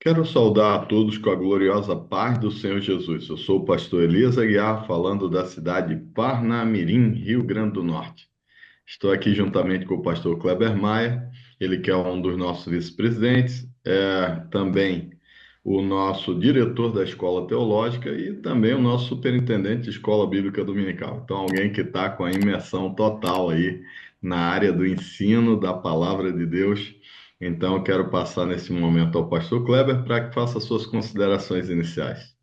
Quero saudar a todos com a gloriosa paz do Senhor Jesus. Eu sou o pastor Elias Aguiar, falando da cidade de Parnamirim, Rio Grande do Norte. Estou aqui juntamente com o pastor Kleber Maia, ele que é um dos nossos vice-presidentes, é também o nosso diretor da escola teológica e também o nosso superintendente de escola bíblica dominical. Então, alguém que está com a imersão total aí na área do ensino da palavra de Deus. Então, eu quero passar nesse momento ao pastor Kleber para que faça suas considerações iniciais.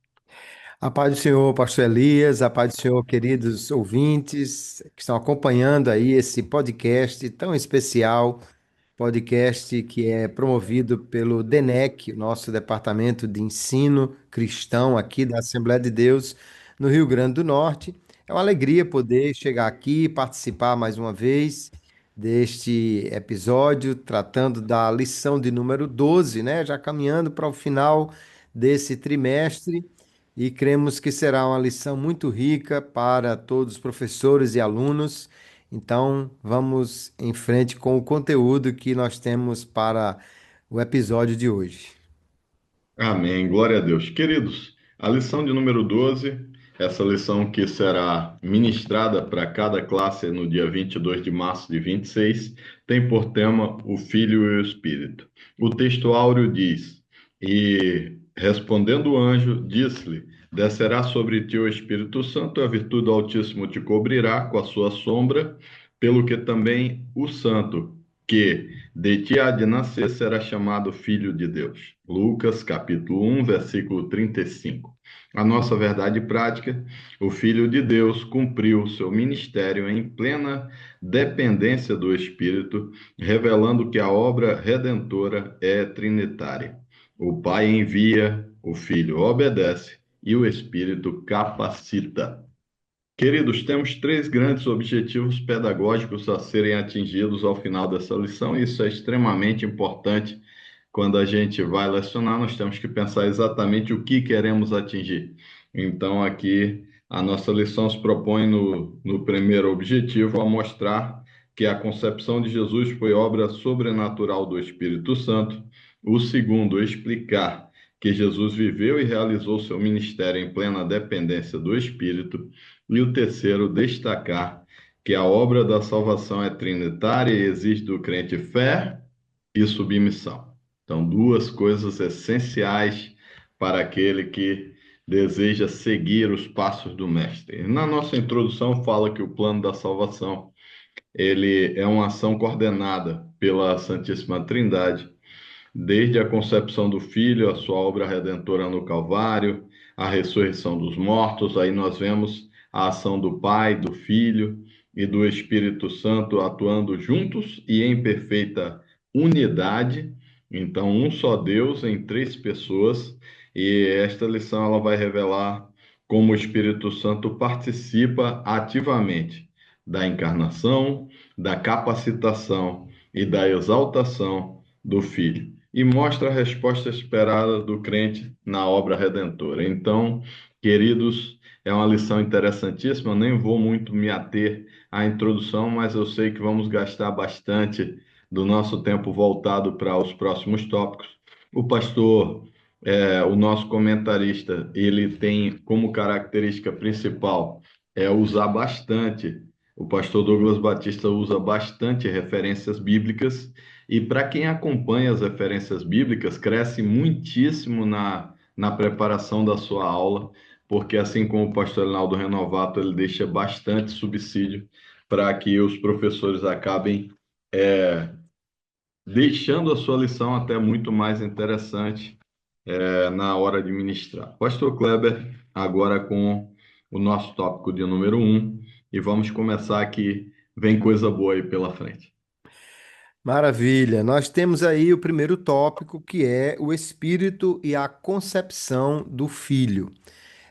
A paz do Senhor, pastor Elias, a paz do Senhor, queridos ouvintes que estão acompanhando aí esse podcast tão especial, podcast que é promovido pelo DENEC, o nosso Departamento de Ensino Cristão aqui da Assembleia de Deus no Rio Grande do Norte. É uma alegria poder chegar aqui e participar mais uma vez deste episódio, tratando da lição de número 12, né? Já caminhando para o final desse trimestre. E cremos que será uma lição muito rica para todos os professores e alunos. Então, vamos em frente com o conteúdo que nós temos para o episódio de hoje. Amém, glória a Deus. Queridos, a lição de número 12, essa lição que será ministrada para cada classe no dia 22 de março de 26, tem por tema o Filho e o Espírito. O texto áureo diz: E respondendo o anjo, disse-lhe: Descerá sobre ti o Espírito Santo, e a virtude do Altíssimo te cobrirá com a sua sombra, pelo que também o Santo, que de ti há de nascer, será chamado Filho de Deus. Lucas, capítulo 1, versículo 35. A nossa verdade prática: o Filho de Deus cumpriu seu ministério em plena dependência do Espírito, revelando que a obra redentora é trinitária. O Pai envia, o Filho obedece e o Espírito capacita. Queridos, temos três grandes objetivos pedagógicos a serem atingidos ao final dessa lição, e isso é extremamente importante. Quando a gente vai lecionar, nós temos que pensar exatamente o que queremos atingir. Então, aqui, a nossa lição se propõe no primeiro objetivo a mostrar que a concepção de Jesus foi obra sobrenatural do Espírito Santo. O segundo, explicar que Jesus viveu e realizou seu ministério em plena dependência do Espírito. E o terceiro, destacar que a obra da salvação é trinitária e exige do crente fé e submissão. Então, duas coisas essenciais para aquele que deseja seguir os passos do Mestre. Na nossa introdução, fala que o plano da salvação ele é uma ação coordenada pela Santíssima Trindade, desde a concepção do Filho, a sua obra redentora no Calvário, a ressurreição dos mortos, aí nós vemos a ação do Pai, do Filho e do Espírito Santo atuando juntos e em perfeita unidade. Então, um só Deus em três pessoas. E esta lição ela vai revelar como o Espírito Santo participa ativamente da encarnação, da capacitação e da exaltação do Filho e mostra a resposta esperada do crente na obra redentora. Então, queridos, é uma lição interessantíssima. Eu nem vou muito me ater à introdução, mas eu sei que vamos gastar bastante do nosso tempo voltado para os próximos tópicos. O pastor, o nosso comentarista, ele tem como característica principal usar bastante. O pastor Douglas Batista usa bastante referências bíblicas e para quem acompanha as referências bíblicas, cresce muitíssimo na preparação da sua aula, porque assim como o pastor Linaldo Renovato, ele deixa bastante subsídio para que os professores acabem é, deixando a sua lição até muito mais interessante na hora de ministrar. Pastor Kleber, agora com o nosso tópico de número um, e vamos começar aqui, vem coisa boa aí pela frente. Maravilha! Nós temos aí o primeiro tópico, que é o Espírito e a concepção do Filho.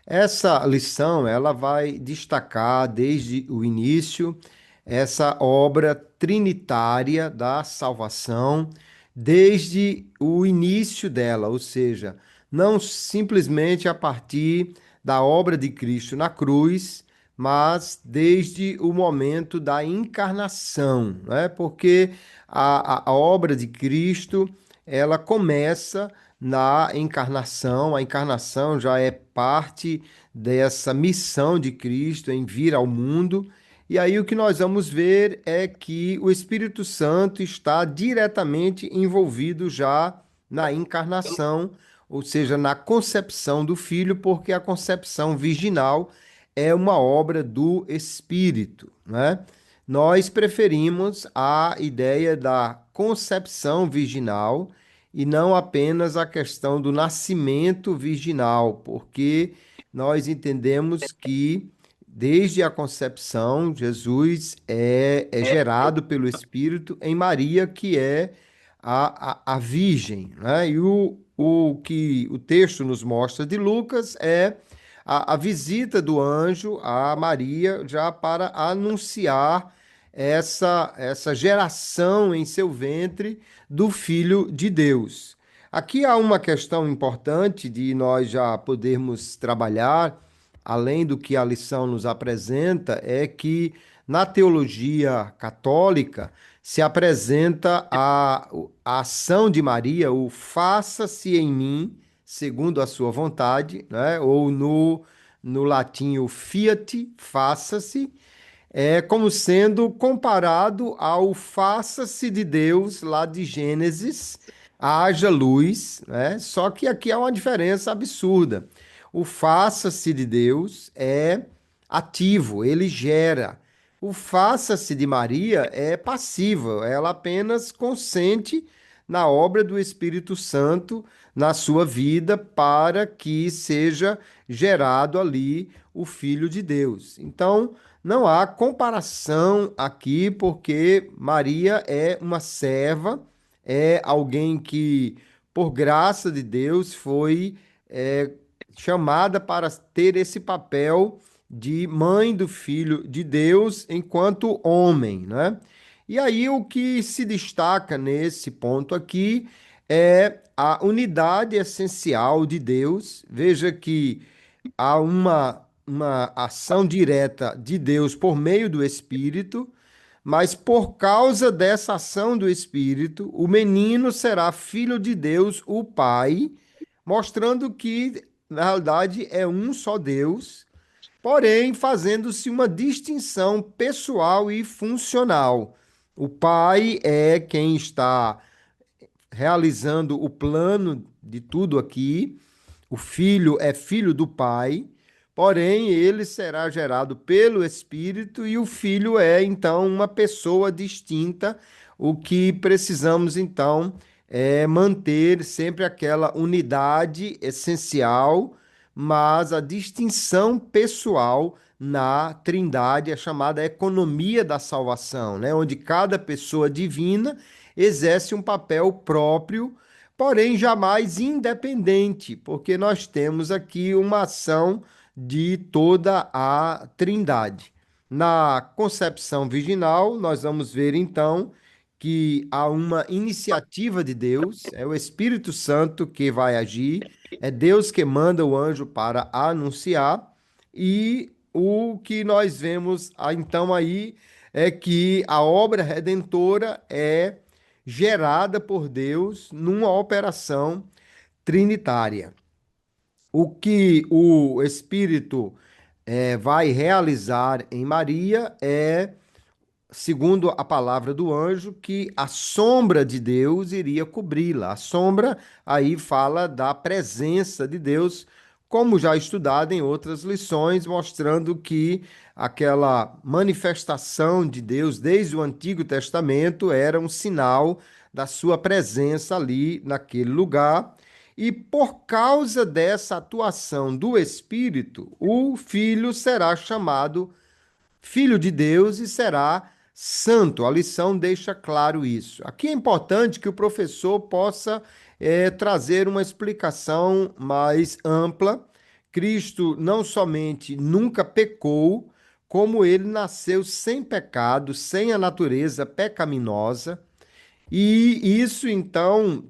Essa lição, ela vai destacar desde o início essa obra trinitária da salvação, desde o início dela, ou seja, não simplesmente a partir da obra de Cristo na cruz, mas desde o momento da encarnação, né? Porque a obra de Cristo, ela começa na encarnação. A encarnação já é parte dessa missão de Cristo em vir ao mundo. E aí o que nós vamos ver é que o Espírito Santo está diretamente envolvido já na encarnação, ou seja, na concepção do Filho, porque a concepção virginal é uma obra do Espírito, né? Nós preferimos a ideia da concepção virginal e não apenas a questão do nascimento virginal, porque nós entendemos que desde a concepção, Jesus é gerado pelo Espírito em Maria, que é a Virgem, né? E o que o texto nos mostra de Lucas é a visita do anjo a Maria já para anunciar essa geração em seu ventre do Filho de Deus. Aqui há uma questão importante de nós já podermos trabalhar, além do que a lição nos apresenta, é que na teologia católica se apresenta a ação de Maria, o faça-se em mim, segundo a sua vontade, né? Ou no latim o fiat, faça-se, como sendo comparado ao faça-se de Deus lá de Gênesis, haja luz, né? Só que aqui há uma diferença absurda. O faça-se de Deus é ativo, ele gera. O faça-se de Maria é passivo, ela apenas consente na obra do Espírito Santo na sua vida para que seja gerado ali o Filho de Deus. Então, não há comparação aqui, porque Maria é uma serva, é alguém que, por graça de Deus, foi é, chamada para ter esse papel de mãe do Filho de Deus enquanto homem, né? E aí o que se destaca nesse ponto aqui é a unidade essencial de Deus. Veja que há uma ação direta de Deus por meio do Espírito, mas por causa dessa ação do Espírito, o menino será filho de Deus, o Pai, mostrando que, na realidade, é um só Deus, porém fazendo-se uma distinção pessoal e funcional. O Pai é quem está realizando o plano de tudo aqui, o filho é filho do pai, porém ele será gerado pelo Espírito e o filho é então uma pessoa distinta. O que precisamos então é manter sempre aquela unidade essencial, mas a distinção pessoal na Trindade é chamada economia da salvação, né? Onde cada pessoa divina exerce um papel próprio, porém jamais independente, porque nós temos aqui uma ação de toda a Trindade. Na concepção virginal, nós vamos ver então que há uma iniciativa de Deus, é o Espírito Santo que vai agir, é Deus que manda o anjo para anunciar, e o que nós vemos então aí é que a obra redentora é gerada por Deus numa operação trinitária. O que o Espírito vai realizar em Maria é, segundo a palavra do anjo, que a sombra de Deus iria cobri-la. A sombra aí fala da presença de Deus, como já estudado em outras lições, mostrando que aquela manifestação de Deus desde o Antigo Testamento era um sinal da sua presença ali naquele lugar. E por causa dessa atuação do Espírito, o Filho será chamado Filho de Deus e será santo. A lição deixa claro isso. Aqui é importante que o professor possa trazer uma explicação mais ampla. Cristo não somente nunca pecou, como ele nasceu sem pecado, sem a natureza pecaminosa, e isso então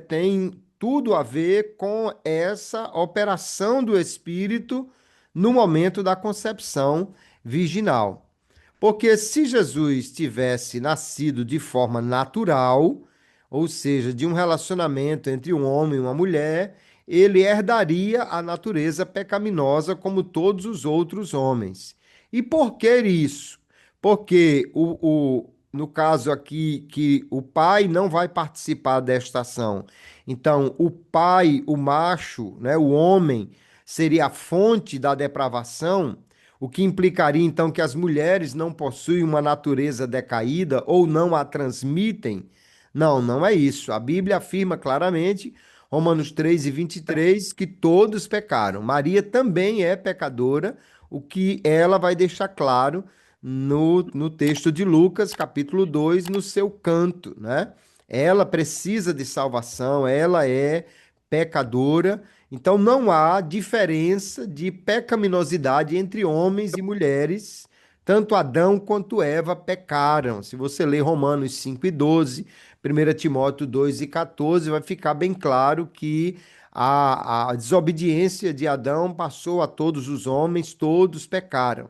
tem tudo a ver com essa operação do Espírito no momento da concepção virginal. Porque se Jesus tivesse nascido de forma natural, ou seja, de um relacionamento entre um homem e uma mulher, ele herdaria a natureza pecaminosa como todos os outros homens. E por que isso? Porque no caso aqui, que o pai não vai participar desta ação. Então, o pai, o macho, né, o homem, seria a fonte da depravação, o que implicaria então que as mulheres não possuem uma natureza decaída ou não a transmitem. Não, não é isso. A Bíblia afirma claramente, Romanos 3:23, que todos pecaram. Maria também é pecadora, o que ela vai deixar claro no texto de Lucas, capítulo 2, no seu canto, né? Ela precisa de salvação, ela é pecadora, então não há diferença de pecaminosidade entre homens e mulheres. Tanto Adão quanto Eva pecaram. Se você ler Romanos 5:12, 1 Timóteo 2:14, vai ficar bem claro que a desobediência de Adão passou a todos os homens, todos pecaram.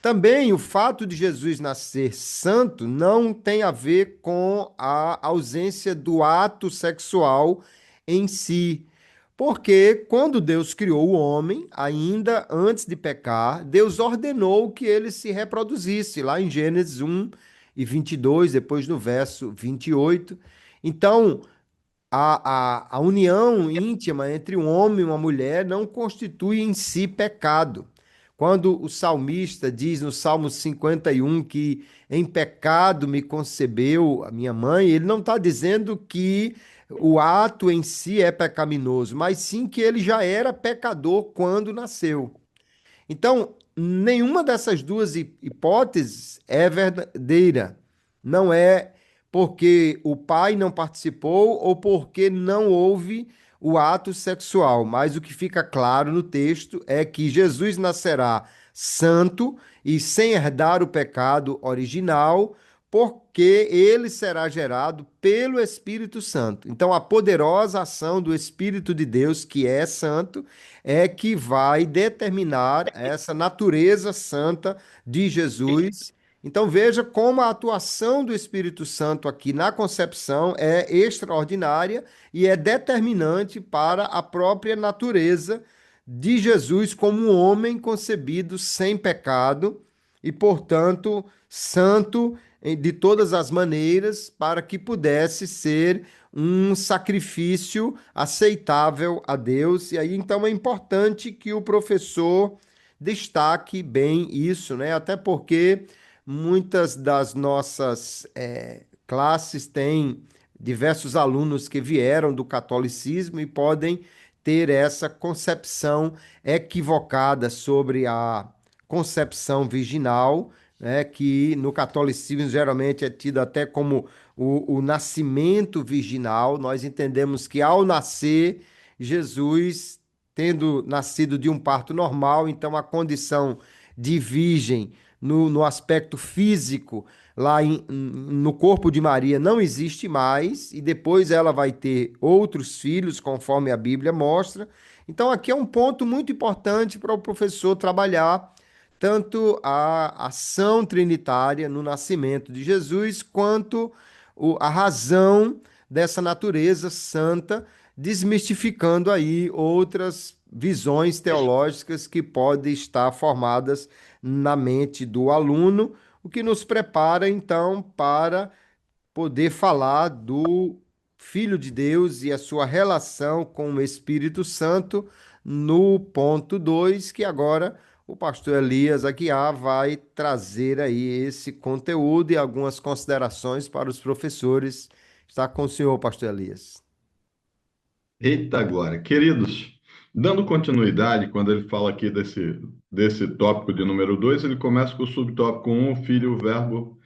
Também o fato de Jesus nascer santo não tem a ver com a ausência do ato sexual em si. Porque quando Deus criou o homem, ainda antes de pecar, Deus ordenou que ele se reproduzisse, lá em Gênesis 1:22, depois no verso 28. Então, a união íntima entre um homem e uma mulher não constitui em si pecado. Quando o salmista diz no Salmo 51 que em pecado me concebeu a minha mãe, ele não está dizendo que o ato em si é pecaminoso, mas sim que ele já era pecador quando nasceu. Então, nenhuma dessas duas hipóteses é verdadeira. Não é porque o pai não participou ou porque não houve o ato sexual, mas o que fica claro no texto é que Jesus nascerá santo e sem herdar o pecado original, porque ele será gerado pelo Espírito Santo. Então, a poderosa ação do Espírito de Deus, que é santo, é que vai determinar essa natureza santa de Jesus. Então veja como a atuação do Espírito Santo aqui na concepção é extraordinária e é determinante para a própria natureza de Jesus como um homem concebido sem pecado e, portanto, santo de todas as maneiras, para que pudesse ser um sacrifício aceitável a Deus. E aí, então, é importante que o professor destaque bem isso, né? Até porque muitas das nossas classes têm diversos alunos que vieram do catolicismo e podem ter essa concepção equivocada sobre a concepção virginal, né, que no catolicismo geralmente é tido até como o nascimento virginal. Nós entendemos que ao nascer, Jesus, tendo nascido de um parto normal, então a condição de virgem no aspecto físico, no corpo de Maria, não existe mais, e depois ela vai ter outros filhos, conforme a Bíblia mostra. Então, aqui é um ponto muito importante para o professor trabalhar tanto a ação trinitária no nascimento de Jesus, quanto a razão dessa natureza santa, desmistificando aí outras visões teológicas que podem estar formadas na mente do aluno, o que nos prepara então para poder falar do Filho de Deus e a sua relação com o Espírito Santo no ponto 2, que agora o pastor Elias Aguiar vai trazer aí esse conteúdo e algumas considerações para os professores. Está com o senhor, pastor Elias. Eita glória. Queridos, dando continuidade, quando ele fala aqui desse tópico de número 2, ele começa com o subtópico 1, o Filho, o Verbo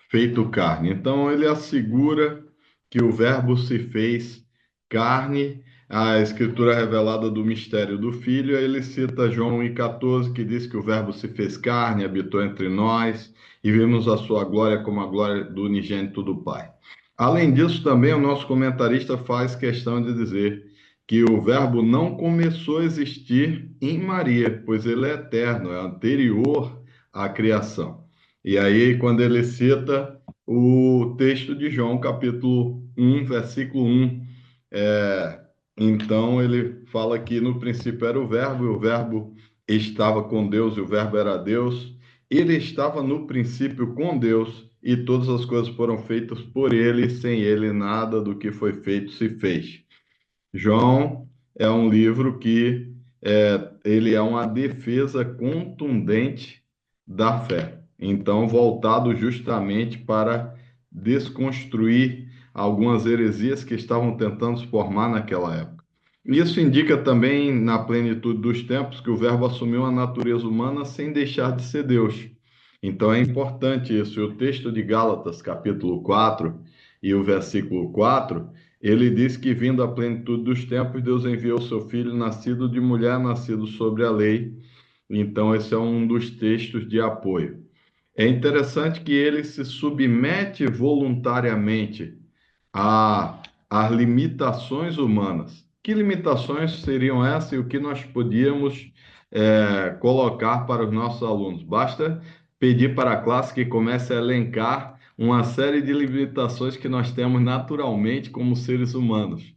feito carne. Então, ele assegura que o Verbo se fez carne, a escritura revelada do mistério do Filho. Aí ele cita João 1,14, que diz que o Verbo se fez carne, habitou entre nós, e vimos a sua glória como a glória do unigênito do Pai. Além disso, também o nosso comentarista faz questão de dizer que o Verbo não começou a existir em Maria, pois ele é eterno, é anterior à criação. E aí, quando ele cita o texto de João, capítulo 1, versículo 1. É, então ele fala que no princípio era o Verbo, e o Verbo estava com Deus, e o Verbo era Deus. Ele estava no princípio com Deus, e todas as coisas foram feitas por ele, e sem ele nada do que foi feito se fez. João é um livro que ele é uma defesa contundente da fé. Então, voltado justamente para desconstruir algumas heresias que estavam tentando se formar naquela época. Isso indica também, na plenitude dos tempos, que o Verbo assumiu a natureza humana sem deixar de ser Deus. Então, é importante isso. E o texto de Gálatas, capítulo 4 e o versículo 4 ele diz que, vindo à plenitude dos tempos, Deus enviou seu filho, nascido de mulher, nascido sobre a lei. Então, esse é um dos textos de apoio. É interessante que ele se submete voluntariamente a, às limitações humanas. Que limitações seriam essas e o que nós podíamos colocar para os nossos alunos? Basta pedir para a classe que comece a elencar uma série de limitações que nós temos naturalmente como seres humanos.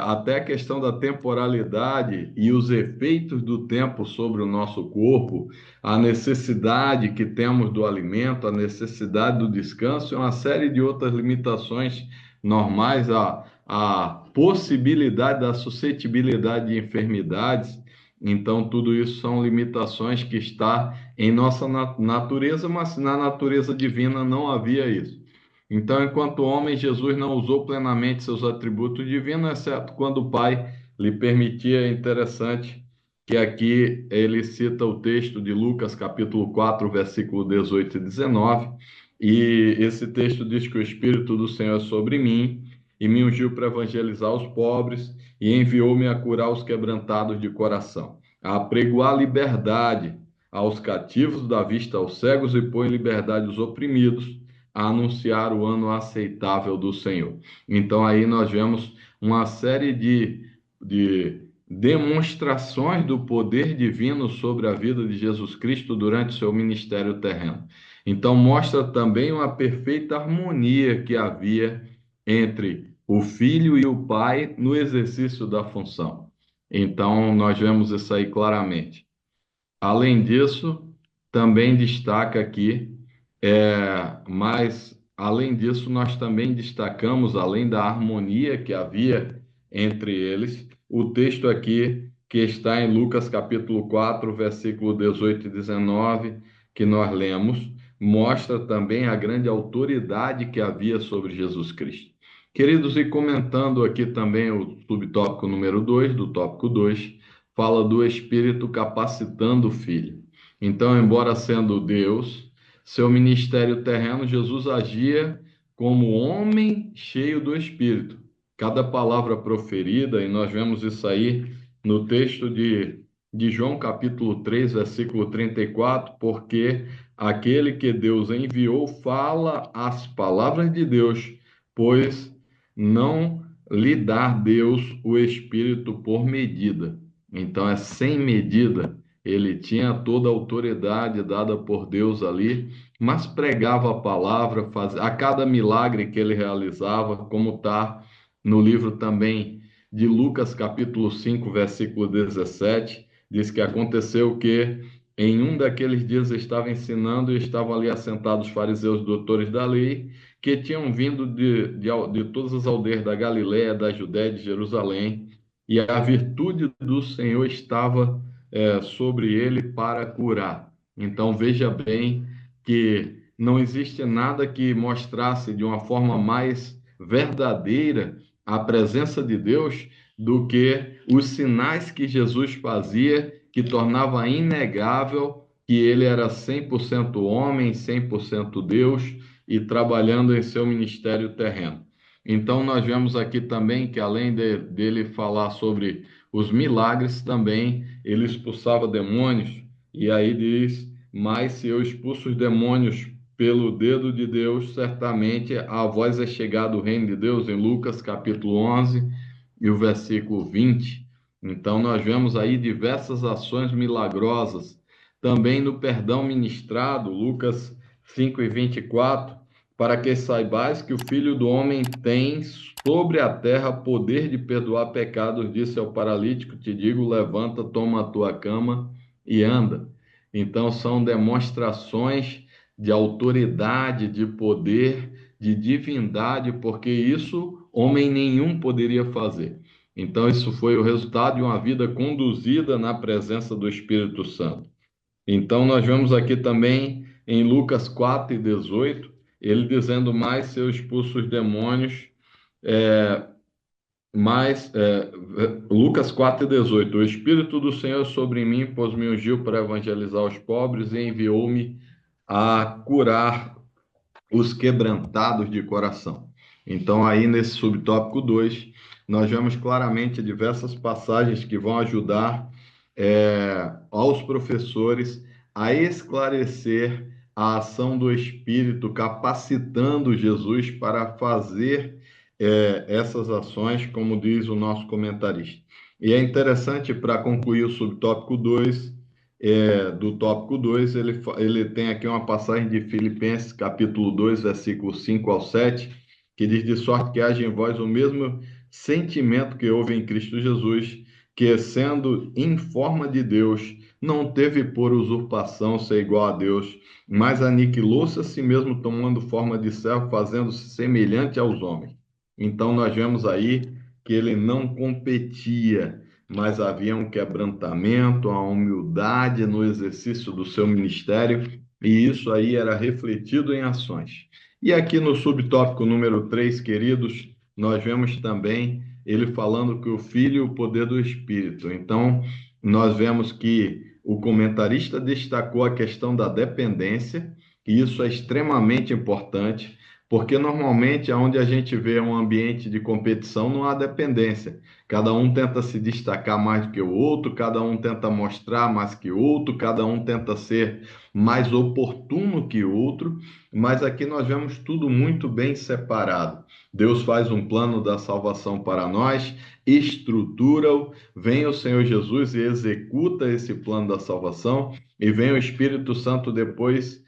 Até a questão da temporalidade e os efeitos do tempo sobre o nosso corpo, a necessidade que temos do alimento, a necessidade do descanso e uma série de outras limitações normais, a possibilidade da suscetibilidade de enfermidades. Então, tudo isso são limitações que está em nossa natureza, mas na natureza divina não havia isso. Então, enquanto homem, Jesus não usou plenamente seus atributos divinos, exceto quando o Pai lhe permitia. É interessante que aqui ele cita o texto de Lucas, capítulo 4, versículo 18 e 19, e esse texto diz que o Espírito do Senhor é sobre mim e me ungiu para evangelizar os pobres e enviou-me a curar os quebrantados de coração, a apregoar liberdade aos cativos, da vista aos cegos e pôr em liberdade os oprimidos, a anunciar o ano aceitável do Senhor. Então, aí nós vemos uma série de demonstrações do poder divino sobre a vida de Jesus Cristo durante seu ministério terreno. Então, mostra também uma perfeita harmonia que havia entre o Filho e o Pai no exercício da função. Então, nós vemos isso aí claramente. Além disso, também destaca aqui mas, além disso, nós também destacamos, além da harmonia que havia entre eles, o texto aqui que está em Lucas capítulo 4, versículo 18 e 19, que nós lemos, mostra também a grande autoridade que havia sobre Jesus Cristo. Queridos, e comentando aqui também o subtópico número 2 do tópico 2, fala do Espírito capacitando o Filho. Então, embora sendo Deus, seu ministério terreno, Jesus agia como homem cheio do Espírito. Cada palavra proferida, e nós vemos isso aí no texto de João, capítulo 3, versículo 34, porque aquele que Deus enviou fala as palavras de Deus, pois não lhe dá Deus o Espírito por medida. Então, é sem medida. Ele tinha toda a autoridade dada por Deus ali, mas pregava a palavra, a cada milagre que ele realizava, como está no livro também de Lucas, capítulo 5, versículo 17, diz que aconteceu que em um daqueles dias estava ensinando e estavam ali assentados os fariseus, doutores da lei, que tinham vindo de todas as aldeias da Galiléia, da Judéia, de Jerusalém, e a virtude do Senhor estava sobre ele para curar. Então veja bem que não existe nada que mostrasse de uma forma mais verdadeira a presença de Deus do que os sinais que Jesus fazia, que tornava inegável que ele era 100% homem, 100% Deus e trabalhando em seu ministério terreno. Então, nós vemos aqui também que, além dele falar sobre os milagres, também ele expulsava demônios, e aí diz: mas se eu expulso os demônios pelo dedo de Deus, certamente a vós é chegado o reino de Deus, em Lucas capítulo 11 e o versículo 20. Então, nós vemos aí diversas ações milagrosas, também no perdão ministrado, Lucas 5 e 24, para que saibais que o Filho do Homem tem sobre a terra poder de perdoar pecados, disse ao paralítico: te digo, levanta, toma a tua cama e anda. Então, são demonstrações de autoridade, de poder, de divindade, porque isso homem nenhum poderia fazer. Então, isso foi o resultado de uma vida conduzida na presença do Espírito Santo. Então, nós vemos aqui também em Lucas 4:18, ele dizendo: mais se eu expulso os demônios, é, Lucas 4:18, o Espírito do Senhor é sobre mim, pois me ungiu para evangelizar os pobres e enviou-me a curar os quebrantados de coração. Então, aí nesse subtópico 2, nós vemos claramente diversas passagens que vão ajudar aos professores a esclarecer a ação do Espírito, capacitando Jesus para fazer essas ações, como diz o nosso comentarista. E é interessante, para concluir o subtópico 2, do tópico 2, ele tem aqui uma passagem de Filipenses, capítulo 2, versículos 5 ao 7, que diz: de sorte que haja em vós o mesmo sentimento que houve em Cristo Jesus, que, sendo em forma de Deus, não teve por usurpação ser igual a Deus, mas aniquilou-se a si mesmo, tomando forma de servo, fazendo-se semelhante aos homens. Então, nós vemos aí que ele não competia, mas havia um quebrantamento, a humildade no exercício do seu ministério, e isso aí era refletido em ações. E aqui no subtópico número 3, queridos, nós vemos também ele falando que o Filho e o poder do Espírito. Então, nós vemos que o comentarista destacou a questão da dependência, e isso é extremamente importante, porque normalmente onde a gente vê um ambiente de competição não há dependência. Cada um tenta se destacar mais do que o outro, cada um tenta mostrar mais que o outro, cada um tenta ser mais oportuno que o outro, mas aqui nós vemos tudo muito bem separado. Deus faz um plano da salvação para nós, estrutura-o, vem o Senhor Jesus e executa esse plano da salvação, e vem o Espírito Santo depois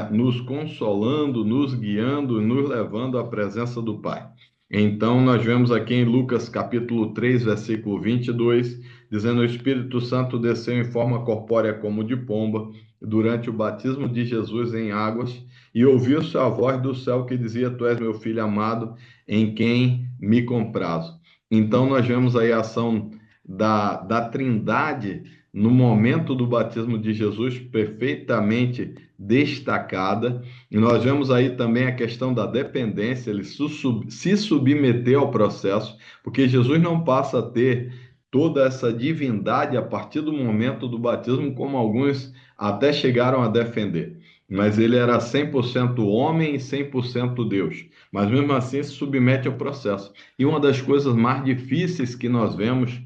nos consolando, nos guiando, nos levando à presença do Pai. Então, nós vemos aqui em Lucas capítulo 3, versículo 22, dizendo: o Espírito Santo desceu em forma corpórea como de pomba durante o batismo de Jesus em águas, e ouviu-se a voz do céu que dizia: tu és meu filho amado, em quem me comprazo. Então, nós vemos aí a ação da Trindade no momento do batismo de Jesus perfeitamente destacada. E nós vemos aí também a questão da dependência, ele se submeteu ao processo, porque Jesus não passa a ter toda essa divindade a partir do momento do batismo, como alguns até chegaram a defender. Mas ele era 100% homem e 100% Deus. Mas mesmo assim se submete ao processo. E uma das coisas mais difíceis que nós vemos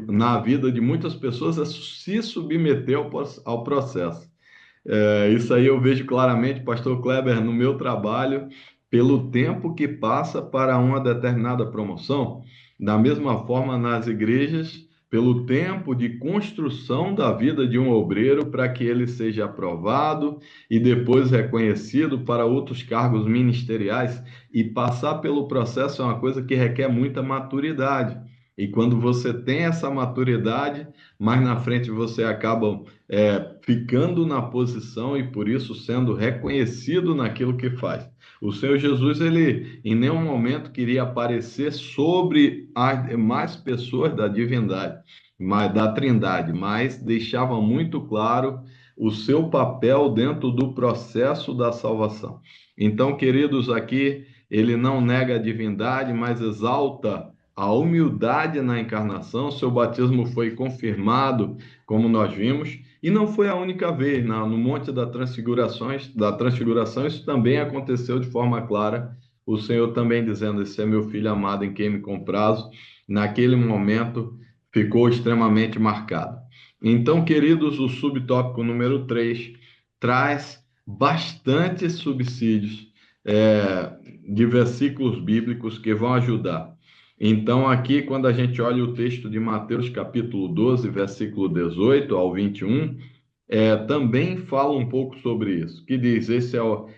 na vida de muitas pessoas é se submeter ao processo. Isso aí eu vejo claramente, Pastor Kleber, no meu trabalho, pelo tempo que passa para uma determinada promoção, da mesma forma nas igrejas, pelo tempo de construção da vida de um obreiro para que ele seja aprovado e depois reconhecido para outros cargos ministeriais, e passar pelo processo é uma coisa que requer muita maturidade. E quando você tem essa maturidade, mais na frente você acaba ficando na posição e por isso sendo reconhecido naquilo que faz. O Senhor Jesus, ele em nenhum momento queria aparecer sobre as demais pessoas da divindade, da Trindade, mas deixava muito claro o seu papel dentro do processo da salvação. Então, queridos, aqui ele não nega a divindade, mas exalta a humildade na encarnação. Seu batismo foi confirmado, como nós vimos, e não foi a única vez. No Monte da Transfiguração, isso também aconteceu de forma clara. O Senhor também dizendo: esse é meu filho amado em quem me comprazo. Naquele momento ficou extremamente marcado. Então, queridos, o subtópico número 3 traz bastante subsídios de versículos bíblicos que vão ajudar. Então, aqui, quando a gente olha o texto de Mateus, capítulo 12, versículo 18 ao 21, também fala um pouco sobre isso, que diz,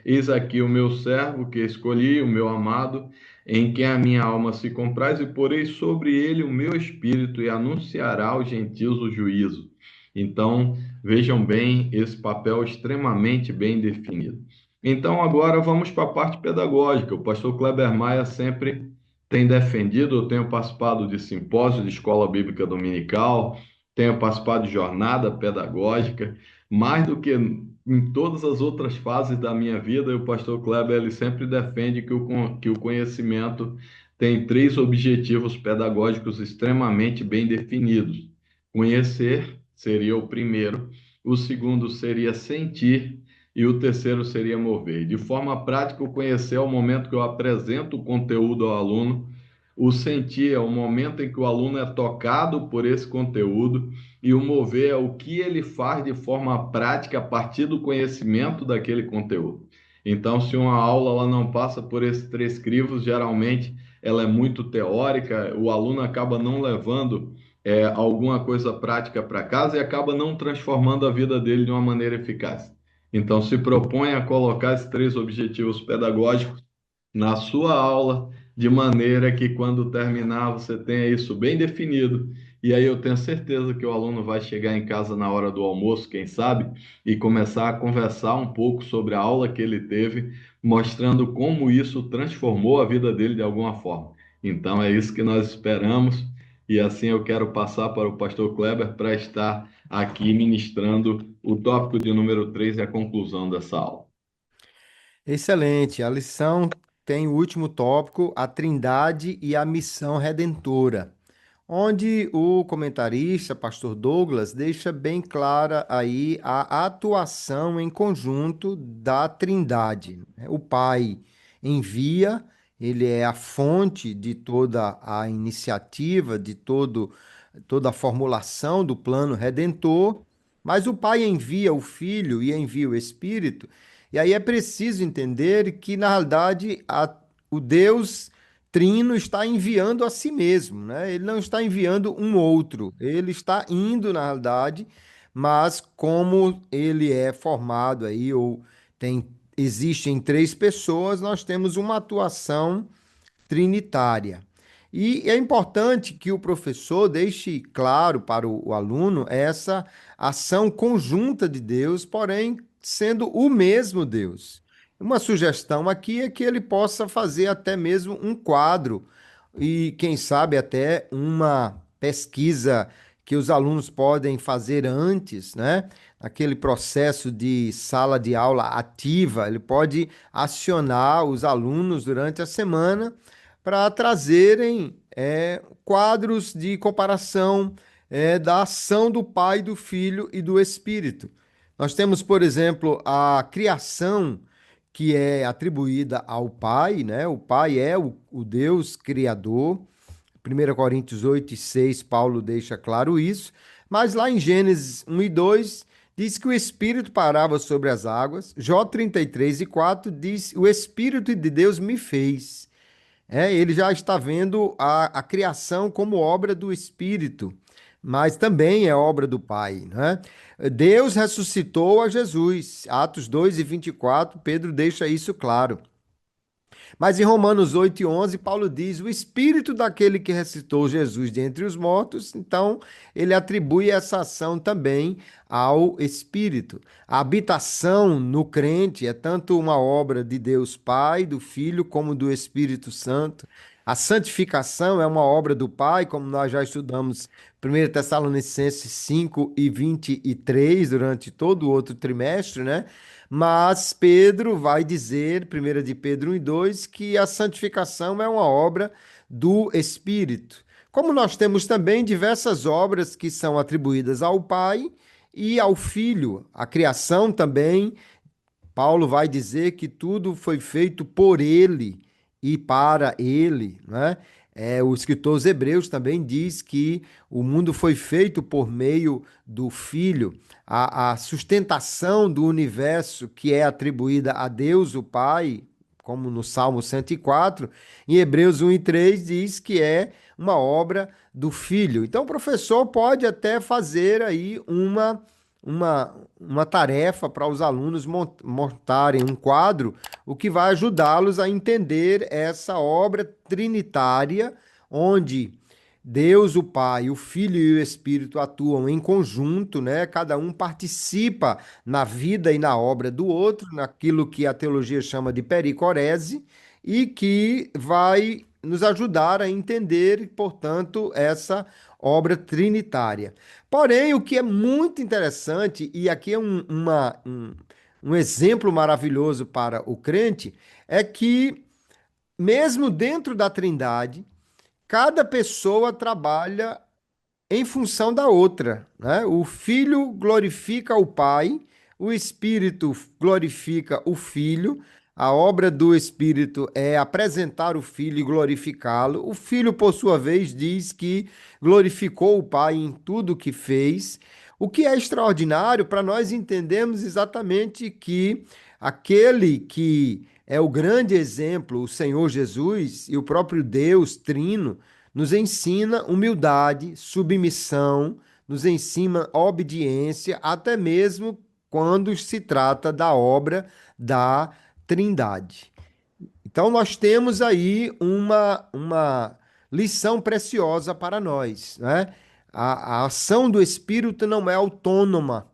eis aqui o meu servo que escolhi, o meu amado, em quem a minha alma se compraz, e porei sobre ele o meu espírito, e anunciará aos gentios o juízo. Então, vejam bem esse papel extremamente bem definido. Então, agora vamos para a parte pedagógica. O pastor Kleber Maia sempre tem defendido, eu tenho participado de simpósios de escola bíblica dominical, tenho participado de jornada pedagógica, mais do que em todas as outras fases da minha vida, o pastor Kleber ele sempre defende que o conhecimento tem três objetivos pedagógicos extremamente bem definidos. Conhecer seria o primeiro, o segundo seria sentir e o terceiro seria mover. De forma prática, o conhecer é o momento que eu apresento o conteúdo ao aluno, o sentir é o momento em que o aluno é tocado por esse conteúdo e o mover é o que ele faz de forma prática a partir do conhecimento daquele conteúdo. Então, se uma aula ela não passa por esses três crivos, geralmente ela é muito teórica, o aluno acaba não levando alguma coisa prática para casa e acaba não transformando a vida dele de uma maneira eficaz. Então, se propõe a colocar esses três objetivos pedagógicos na sua aula, de maneira que quando terminar você tenha isso bem definido. E aí eu tenho certeza que o aluno vai chegar em casa na hora do almoço, quem sabe, e começar a conversar um pouco sobre a aula que ele teve, mostrando como isso transformou a vida dele de alguma forma. Então é isso que nós esperamos, e assim eu quero passar para o pastor Kleber para estar aqui ministrando o tópico de número 3 e a conclusão dessa aula. Excelente. A lição tem o último tópico, a Trindade e a missão redentora, onde o comentarista, pastor Douglas, deixa bem clara aí a atuação em conjunto da Trindade. O Pai envia, ele é a fonte de toda a iniciativa, toda a formulação do plano redentor, mas o Pai envia o Filho e envia o Espírito, e aí é preciso entender que, na realidade, o Deus Trino está enviando a si mesmo, né? Ele não está enviando um outro, ele está indo, na realidade, mas como ele é formado aí, ou existem três pessoas, nós temos uma atuação trinitária. E é importante que o professor deixe claro para o aluno essa ação conjunta de Deus, porém sendo o mesmo Deus. Uma sugestão aqui é que ele possa fazer até mesmo um quadro e, quem sabe, até uma pesquisa que os alunos podem fazer antes, né? Aquele processo de sala de aula ativa, ele pode acionar os alunos durante a semana para trazerem quadros de comparação da ação do Pai, do Filho e do Espírito. Nós temos, por exemplo, a criação que é atribuída ao Pai, né? O Pai é o Deus Criador. 1 Coríntios 8 e 6, Paulo deixa claro isso. Mas lá em Gênesis 1 e 2, diz que o Espírito parava sobre as águas. Jó 33 e 4 diz: O Espírito de Deus me fez. Ele já está vendo a criação como obra do Espírito, mas também é obra do Pai, né? Deus ressuscitou a Jesus. Atos 2 e 24, Pedro deixa isso claro. Mas em Romanos 8 e 11, Paulo diz: o espírito daquele que ressuscitou Jesus dentre os mortos, então ele atribui essa ação também ao espírito. A habitação no crente é tanto uma obra de Deus Pai, do Filho, como do Espírito Santo. A santificação é uma obra do Pai, como nós já estudamos 1 Tessalonicenses 5 e 23 durante todo o outro trimestre, né? Mas Pedro vai dizer, 1 de Pedro 1 e 2, que a santificação é uma obra do Espírito. Como nós temos também diversas obras que são atribuídas ao Pai e ao Filho. A criação também, Paulo vai dizer que tudo foi feito por ele e para ele, né? O escritor aos Hebreus também diz que o mundo foi feito por meio do Filho. A sustentação do universo que é atribuída a Deus, o Pai, como no Salmo 104, em Hebreus 1 e 3 diz que é uma obra do Filho. Então, o professor pode até fazer aí uma tarefa para os alunos montarem um quadro, o que vai ajudá-los a entender essa obra trinitária, onde Deus, o Pai, o Filho e o Espírito atuam em conjunto, né? Cada um participa na vida e na obra do outro, naquilo que a teologia chama de pericorese, e que vai nos ajudar a entender, portanto, essa obra trinitária. Porém, o que é muito interessante, e aqui é um exemplo maravilhoso para o crente, é que, mesmo dentro da Trindade, cada pessoa trabalha em função da outra, né? O Filho glorifica o Pai, o Espírito glorifica o Filho. A obra do Espírito é apresentar o Filho e glorificá-lo. O Filho, por sua vez, diz que glorificou o Pai em tudo que fez. O que é extraordinário para nós entendermos exatamente que aquele que é o grande exemplo, o Senhor Jesus e o próprio Deus Trino, nos ensina humildade, submissão, nos ensina obediência, até mesmo quando se trata da obra da Trindade. Então, nós temos aí uma lição preciosa para nós, né? A ação do Espírito não é autônoma,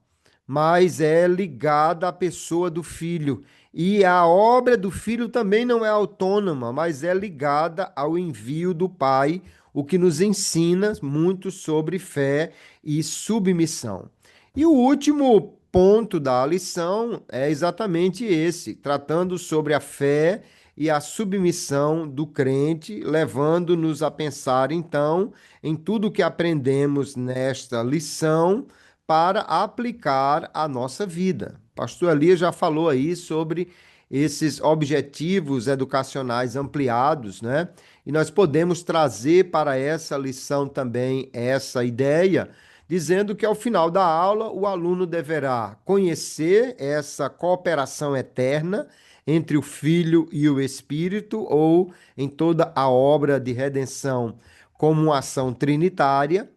mas é ligada à pessoa do Filho. E a obra do Filho também não é autônoma, mas é ligada ao envio do Pai, o que nos ensina muito sobre fé e submissão. E o último ponto da lição é exatamente esse, tratando sobre a fé e a submissão do crente, levando-nos a pensar então em tudo que aprendemos nesta lição para aplicar a nossa vida. Pastor Elias já falou aí sobre esses objetivos educacionais ampliados, né? E nós podemos trazer para essa lição também essa ideia, dizendo que ao final da aula o aluno deverá conhecer essa cooperação eterna entre o Filho e o Espírito, ou em toda a obra de redenção como uma ação trinitária.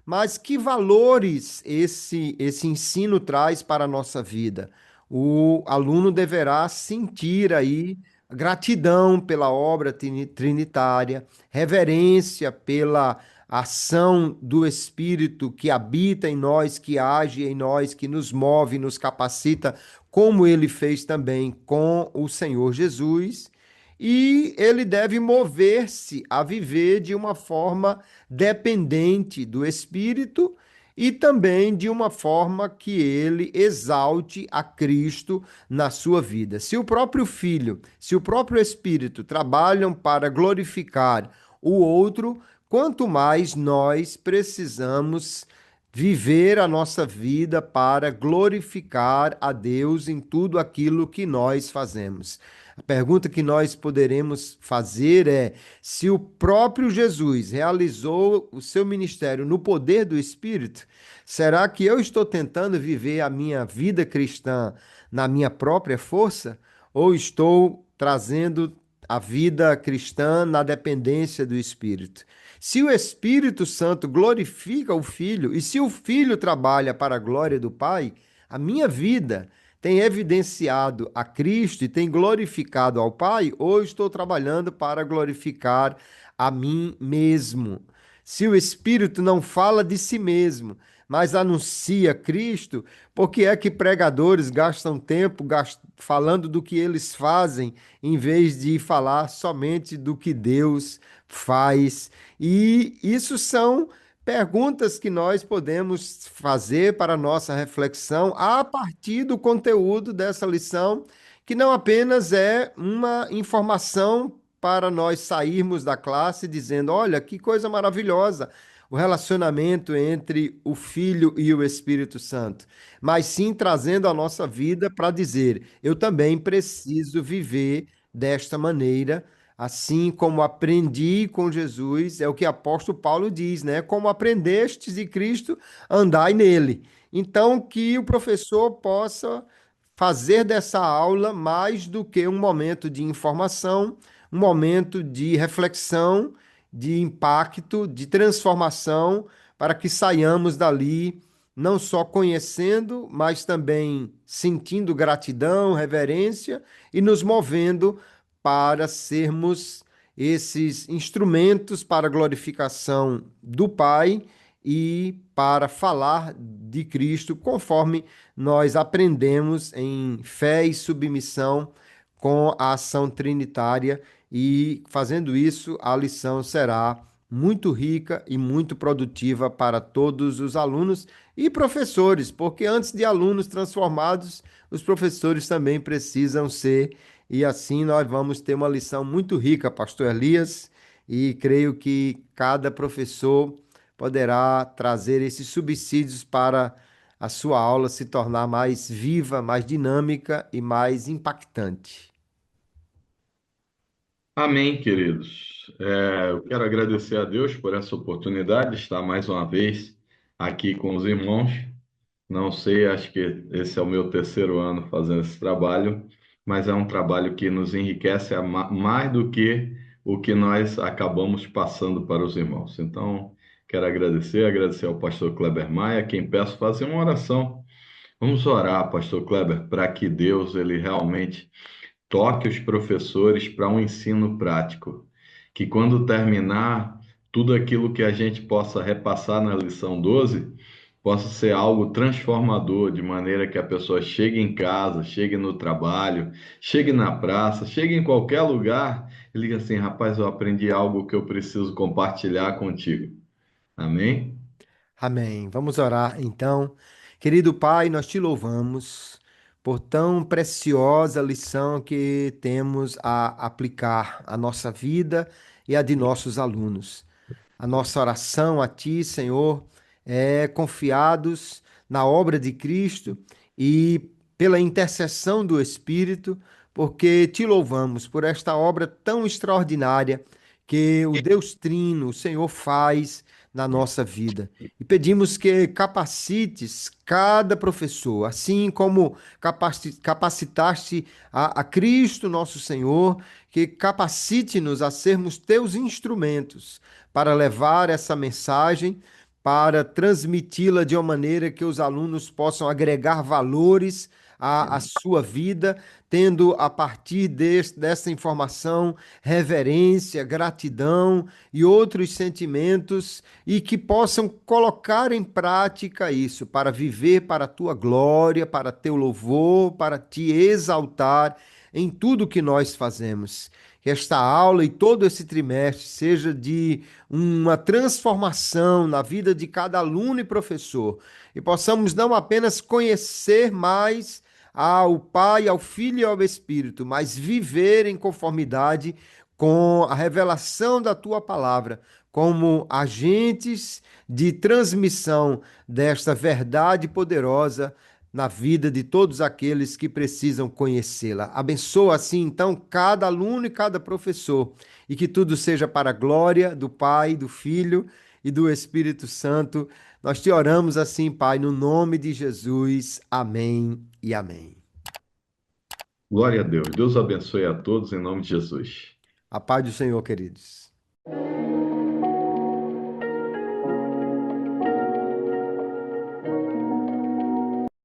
Mas que valores esse ensino traz para a nossa vida? O aluno deverá sentir aí gratidão pela obra trinitária, reverência pela ação do Espírito que habita em nós, que age em nós, que nos move, nos capacita, como ele fez também com o Senhor Jesus. E ele deve mover-se a viver de uma forma dependente do Espírito e também de uma forma que ele exalte a Cristo na sua vida. Se o próprio Filho, se o próprio Espírito trabalham para glorificar o outro, quanto mais nós precisamos viver a nossa vida para glorificar a Deus em tudo aquilo que nós fazemos. A pergunta que nós poderemos fazer é: se o próprio Jesus realizou o seu ministério no poder do Espírito, será que eu estou tentando viver a minha vida cristã na minha própria força? Ou estou trazendo a vida cristã na dependência do Espírito? Se o Espírito Santo glorifica o Filho e se o Filho trabalha para a glória do Pai, a minha vida tem evidenciado a Cristo e tem glorificado ao Pai, ou estou trabalhando para glorificar a mim mesmo? Se o Espírito não fala de si mesmo, mas anuncia Cristo, por que é que pregadores gastam tempo falando do que eles fazem, em vez de falar somente do que Deus faz? E isso são perguntas que nós podemos fazer para a nossa reflexão a partir do conteúdo dessa lição, que não apenas é uma informação para nós sairmos da classe dizendo: olha, que coisa maravilhosa o relacionamento entre o Filho e o Espírito Santo, mas sim trazendo a nossa vida para dizer: eu também preciso viver desta maneira. Assim como aprendi com Jesus, é o que o apóstolo Paulo diz, né? Como aprendestes de Cristo, andai nele. Então, que o professor possa fazer dessa aula mais do que um momento de informação, um momento de reflexão, de impacto, de transformação, para que saiamos dali não só conhecendo, mas também sentindo gratidão, reverência e nos movendo para sermos esses instrumentos para a glorificação do Pai e para falar de Cristo, conforme nós aprendemos em fé e submissão com a ação trinitária, e fazendo isso, a lição será muito rica e muito produtiva para todos os alunos e professores, porque antes de alunos transformados, os professores também precisam ser, e assim nós vamos ter uma lição muito rica, Pastor Elias, e creio que cada professor poderá trazer esses subsídios para a sua aula se tornar mais viva, mais dinâmica e mais impactante. Amém, queridos. Eu quero agradecer a Deus por essa oportunidade de estar mais uma vez aqui com os irmãos. Não sei, acho que esse é o meu terceiro ano fazendo esse trabalho, mas é um trabalho que nos enriquece mais do que o que nós acabamos passando para os irmãos. Então, quero agradecer ao pastor Kleber Maia, quem peço fazer uma oração. Vamos orar, pastor Kleber, para que Deus ele realmente toque os professores para um ensino prático, que quando terminar, tudo aquilo que a gente possa repassar na lição 12 possa ser algo transformador, de maneira que a pessoa chegue em casa, chegue no trabalho, chegue na praça, chegue em qualquer lugar e diga assim: rapaz, eu aprendi algo que eu preciso compartilhar contigo. Amém? Amém. Vamos orar então. Querido Pai, nós te louvamos por tão preciosa lição que temos a aplicar à nossa vida e à de nossos alunos. A nossa oração a Ti, Senhor, é confiados na obra de Cristo e pela intercessão do Espírito, porque Te louvamos por esta obra tão extraordinária que o Deus Trino, o Senhor, faz na nossa vida. E pedimos que capacites cada professor, assim como capacitaste a Cristo, nosso Senhor, que capacite-nos a sermos teus instrumentos para levar essa mensagem, para transmiti-la de uma maneira que os alunos possam agregar valores à sua vida, tendo a partir dessa informação reverência, gratidão e outros sentimentos, e que possam colocar em prática isso para viver para a tua glória, para teu louvor, para te exaltar em tudo que nós fazemos. Que esta aula e todo esse trimestre seja de uma transformação na vida de cada aluno e professor, e possamos não apenas conhecer mais ao Pai, ao Filho e ao Espírito, mas viver em conformidade com a revelação da tua palavra, como agentes de transmissão desta verdade poderosa na vida de todos aqueles que precisam conhecê-la. Abençoa assim, então, cada aluno e cada professor, e que tudo seja para a glória do Pai, do Filho e do Espírito Santo. Nós te oramos assim, Pai, no nome de Jesus. Amém e amém. Glória a Deus. Deus abençoe a todos em nome de Jesus. A paz do Senhor, queridos.